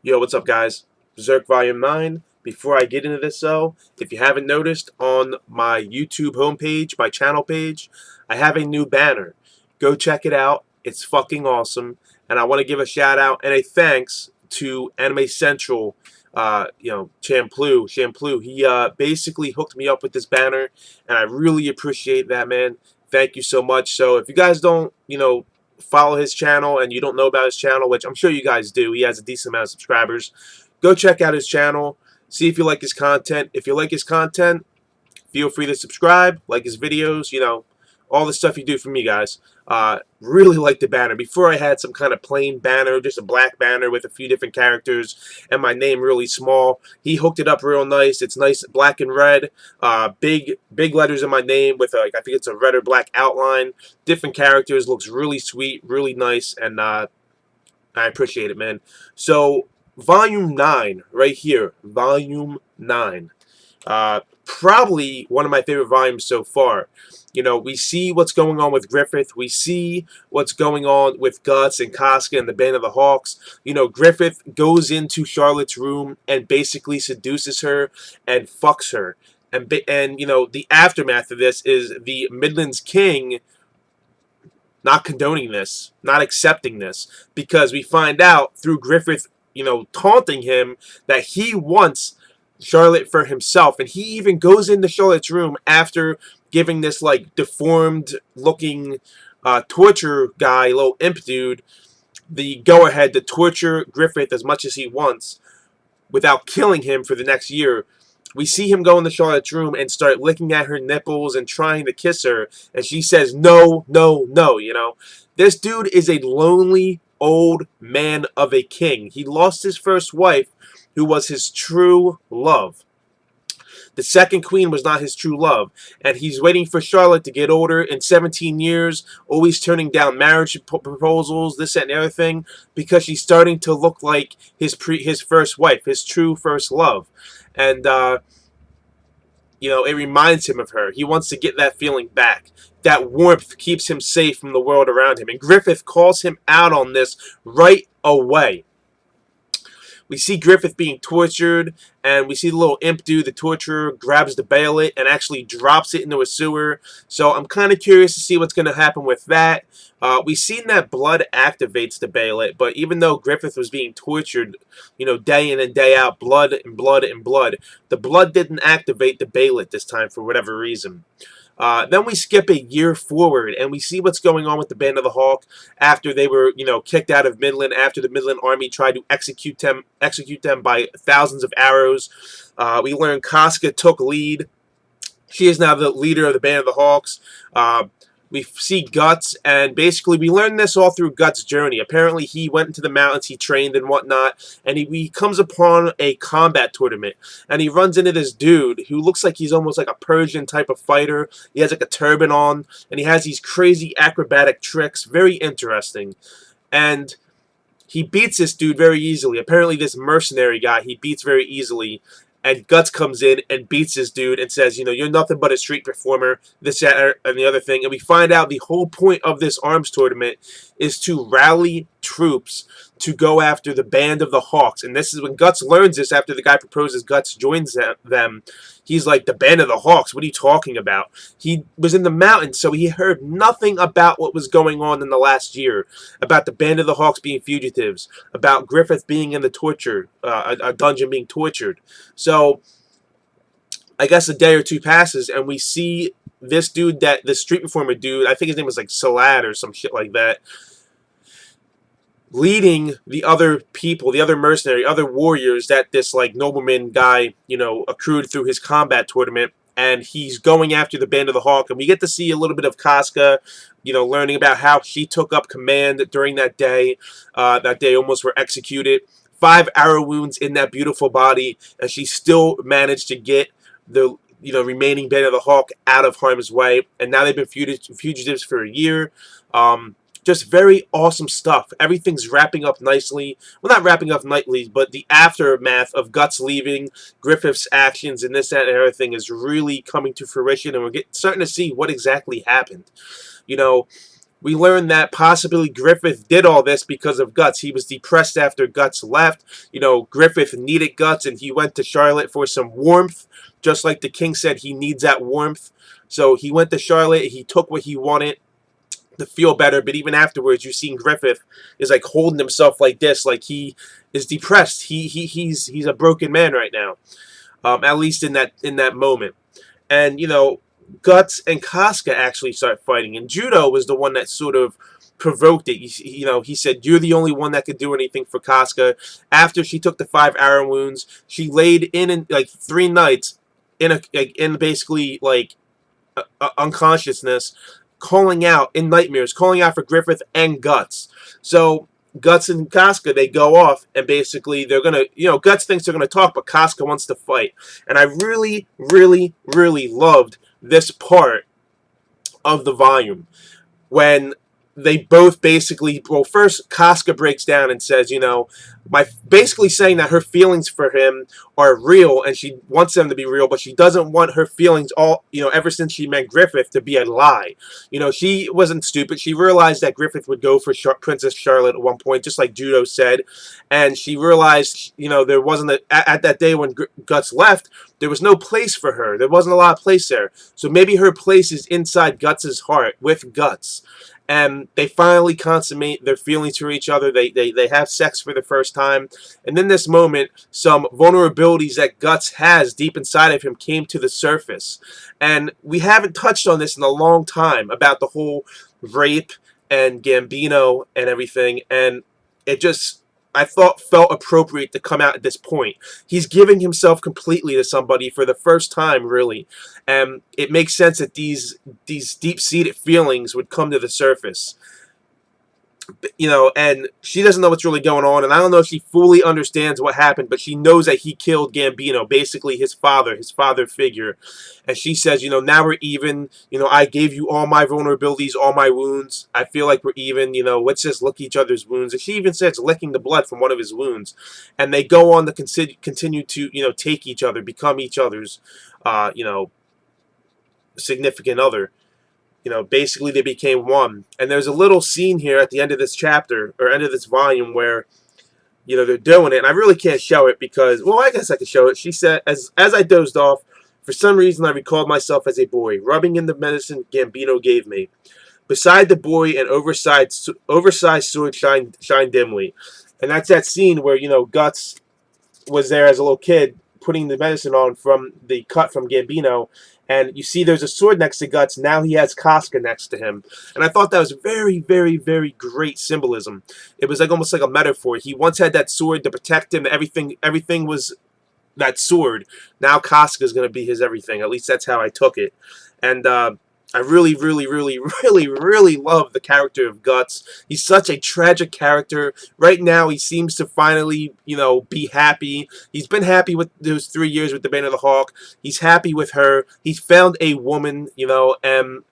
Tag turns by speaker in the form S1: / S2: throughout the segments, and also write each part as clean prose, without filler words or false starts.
S1: Yo, what's up, guys? Berserk Volume 9. Before I get into this, though, if you haven't noticed, on my YouTube homepage, my channel page, I have a new banner. Go check it out. It's fucking awesome. And I want to give a shout out and a thanks to Anime Central, Shampoo. He basically hooked me up with this banner, and I really appreciate that, man. Thank you so much. So if you guys don't, follow his channel and you don't know about his channel, which I'm sure you guys do, he has a decent amount of subscribers, go check out his channel, see if you like his content. If you like his content, feel free to subscribe, like his videos, all the stuff you do for me, guys. Really like the banner. Before I had some kind of plain banner, just a black banner with a few different characters and my name really small. He hooked it up real nice. It's nice black and red. Big letters in my name with I think it's a red or black outline. Different characters. Looks really sweet, really nice, and I appreciate it, man. So Volume 9 right here. Volume 9. Probably one of my favorite volumes so far. We see what's going on with Griffith. We see what's going on with Guts and Casca and the Band of the Hawks. Griffith goes into Charlotte's room and basically seduces her and fucks her. And the aftermath of this is the Midlands King not condoning this, not accepting this, because we find out through Griffith, taunting him that he wants Charlotte for himself, and he even goes into Charlotte's room after giving this deformed looking torture guy, little imp dude, the go ahead to torture Griffith as much as he wants without killing him for the next year. We see him go into Charlotte's room and start licking at her nipples and trying to kiss her, and she says no, no, no. This dude is a lonely old man of a king. He lost his first wife, who was his true love. The second queen was not his true love, and he's waiting for Charlotte to get older in 17 years, always turning down marriage proposals, this, that, and the other thing, because she's starting to look like his first wife, his true first love. And, it reminds him of her. He wants to get that feeling back. That warmth keeps him safe from the world around him, and Griffith calls him out on this right away. We see Griffith being tortured, and we see the little imp dude, the torturer, grabs the bayonet and actually drops it into a sewer. So I'm kind of curious to see what's going to happen with that. We've seen that blood activates the bayonet, but even though Griffith was being tortured, day in and day out, blood and blood and blood, the blood didn't activate the bayonet this time for whatever reason. Then we skip a year forward, and we see what's going on with the Band of the Hawk after they were, kicked out of Midland, after the Midland Army tried to execute them by thousands of arrows. We learn Casca took lead. She is now the leader of the Band of the Hawks. We see Guts, and basically we learn this all through Guts' journey. Apparently he went into the mountains, he trained and whatnot, and he comes upon a combat tournament, and he runs into this dude who looks like he's almost like a Persian type of fighter. He has like a turban on, and he has these crazy acrobatic tricks, very interesting. And he beats this dude very easily. Apparently this mercenary guy he beats very easily. And Guts comes in and beats this dude and says, you're nothing but a street performer, this, that, and the other thing. And we find out the whole point of this arms tournament is to rally troops to go after the Band of the Hawks. And this is when Guts learns this after the guy proposes. Guts joins them. He's like, the Band of the Hawks, what are you talking about? He was in the mountains, so he heard nothing about what was going on in the last year, about the Band of the Hawks being fugitives, about Griffith being in the torture, a dungeon being tortured. So I guess a day or two passes, and we see this dude, the street performer dude, I think his name was like Salad or some shit like that, leading the other people, the other mercenary, other warriors that this nobleman guy, accrued through his combat tournament, and he's going after the Band of the Hawk, and we get to see a little bit of Casca, learning about how she took up command during that day. That day almost were executed. 5 arrow wounds in that beautiful body, and she still managed to get the remaining Band of the Hawk out of harm's way, and now they've been fugitives for a year. Just very awesome stuff. Everything's wrapping up nicely. Well, not wrapping up nicely, but the aftermath of Guts leaving, Griffith's actions, and this, that, and everything is really coming to fruition, and we're starting to see what exactly happened. We learned that possibly Griffith did all this because of Guts. He was depressed after Guts left. You know, Griffith needed Guts, and he went to Charlotte for some warmth, just like the King said he needs that warmth. So he went to Charlotte. He took what he wanted to feel better, but even afterwards, you've seen Griffith is like holding himself like this, like he is depressed. He's a broken man right now, at least in that moment. And you know, Guts and Casca actually start fighting, and Judo was the one that sort of provoked it. You know, he said, "You're the only one that could do anything for Casca." After she took the 5 arrow wounds, she laid in like 3 nights in basically like unconsciousness, calling out in nightmares, calling out for Griffith and Guts. So Guts and Casca, they go off, and basically they're gonna, you know, Guts thinks they're gonna talk, but Casca wants to fight. And I really, really, really loved this part of the volume when they both basically, well, first Casca breaks down and says, you know, basically saying that her feelings for him are real and she wants them to be real, but she doesn't want her feelings all, you know, ever since she met Griffith, to be a lie. You know, she wasn't stupid. She realized that Griffith would go for Princess Charlotte at one point, just like Judo said, and she realized, you know, there wasn't at that day when Guts left, there was no place for her. There wasn't a lot of place there. So maybe her place is inside Guts's heart with Guts. And they finally consummate their feelings for each other. They have sex for the first time. And in this moment, some vulnerabilities that Guts has deep inside of him came to the surface. And we haven't touched on this in a long time, about the whole rape and Gambino and everything. And it just, I thought, felt appropriate to come out at this point. He's giving himself completely to somebody for the first time, really. And it makes sense that these deep-seated feelings would come to the surface. You know, and she doesn't know what's really going on, and I don't know if she fully understands what happened, but she knows that he killed Gambino, basically his father figure. And she says, you know, now we're even. You know, I gave you all my vulnerabilities, all my wounds. I feel like we're even. You know, let's just lick each other's wounds. And she even says licking the blood from one of his wounds. And they go on to continue to, you know, take each other, become each other's, you know, significant other. You know, basically they became one. And there's a little scene here at the end of this chapter, or end of this volume, where, you know, they're doing it. And I really can't show it because, well, I guess I could show it. She said, as I dozed off, for some reason I recalled myself as a boy, rubbing in the medicine Gambino gave me. Beside the boy, an oversized sword shined dimly. And that's that scene where, you know, Guts was there as a little kid, putting the medicine on from the cut from Gambino, and you see there's a sword next to Guts. Now he has Casca next to him. And I thought that was very, very, very great symbolism. It was like almost like a metaphor. He once had that sword to protect him. Everything was that sword. Now Casca is going to be his everything. At least that's how I took it. And I really, really, really, really, really love the character of Guts. He's such a tragic character. Right now, he seems to finally, you know, be happy. He's been happy with those 3 years with the Bane of the Hawk. He's happy with her. He's found a woman, you know, and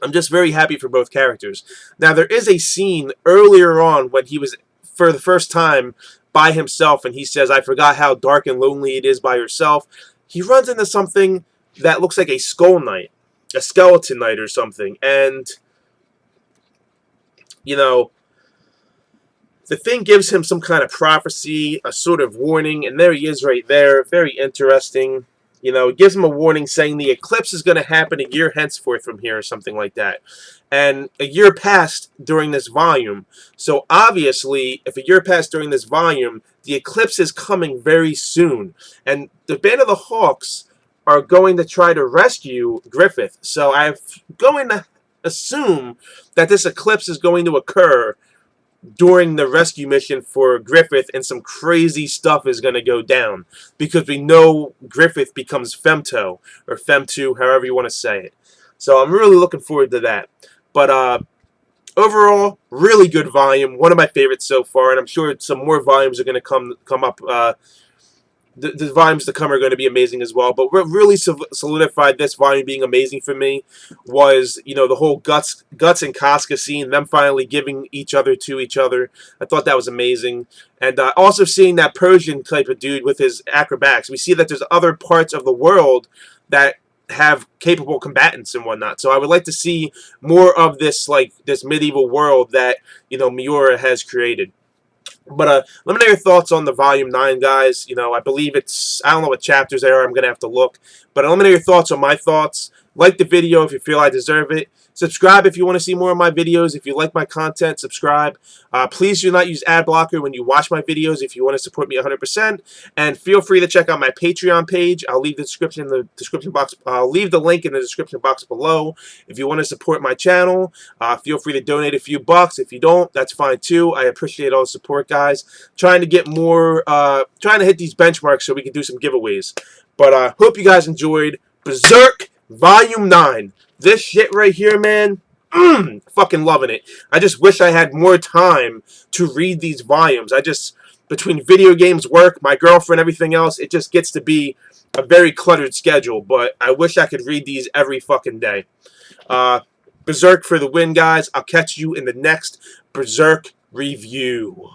S1: I'm just very happy for both characters. Now, there is a scene earlier on when he was, for the first time, by himself, and he says, I forgot how dark and lonely it is by yourself. He runs into something that looks like a skull knight. A skeleton knight or something, and you know, the thing gives him some kind of prophecy, a sort of warning, and there he is right there. Very interesting. You know, it gives him a warning saying the eclipse is going to happen a year henceforth from here, or something like that. And a year passed during this volume, so obviously, if a year passed during this volume, the eclipse is coming very soon, and the Band of the Hawks are going to try to rescue Griffith. So I'm going to assume that this eclipse is going to occur during the rescue mission for Griffith, and some crazy stuff is going to go down. Because we know Griffith becomes Femto, or Fem2, however you want to say it. So I'm really looking forward to that. But overall, really good volume. One of my favorites so far, and I'm sure some more volumes are going to come up. The volumes to come are going to be amazing as well. But what really solidified this volume being amazing for me was, you know, the whole Guts and Casca scene, them finally giving each other to each other. I thought that was amazing. And also seeing that Persian type of dude with his acrobatics. We see that there's other parts of the world that have capable combatants and whatnot. So I would like to see more of this, like, this medieval world that, you know, Miura has created. But let me know your thoughts on the Volume 9, guys. You know, I believe it's, I don't know what chapters there are. I'm going to have to look. But let me know your thoughts on my thoughts. Like the video if you feel I deserve it. Subscribe if you want to see more of my videos. If you like my content, subscribe. Please do not use ad blocker when you watch my videos if you want to support me 100%. And feel free to check out my Patreon page. I'll leave the description in the description box. I'll leave the link in the description box below. If you want to support my channel, feel free to donate a few bucks. If you don't, that's fine too. I appreciate all the support, guys. Trying to get more, trying to hit these benchmarks so we can do some giveaways. But hope you guys enjoyed Berserk Volume 9. This shit right here, man, fucking loving it. I just wish I had more time to read these volumes. Between video games, work, my girlfriend, everything else, it just gets to be a very cluttered schedule. But I wish I could read these every fucking day. Berserk for the win, guys. I'll catch you in the next Berserk review.